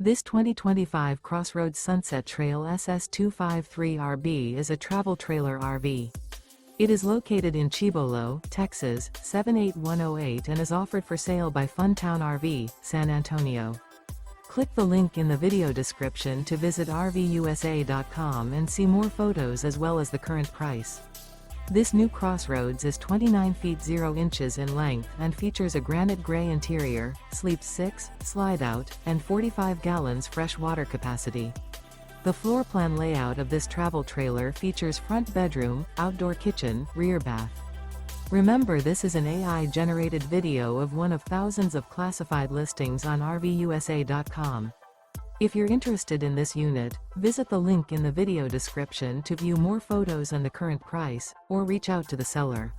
This 2025 CrossRoads Sunset Trail SS253RB is a travel trailer RV. It is located in Cibolo, Texas, 78108 and is offered for sale by Funtown RV, San Antonio. Click the link in the video description to visit RVUSA.com and see more photos as well as the current price. This new CrossRoads is 29 feet 0 inches in length and features a granite gray interior, sleeps 6, Slideout, and 45 gallons fresh water capacity. The floor plan layout of this travel trailer features front bedroom, outdoor kitchen, rear bath. Remember, this is an AI-generated video of one of thousands of classified listings on RVUSA.com. If you're interested in this unit, visit the link in the video description to view more photos and the current price, or reach out to the seller.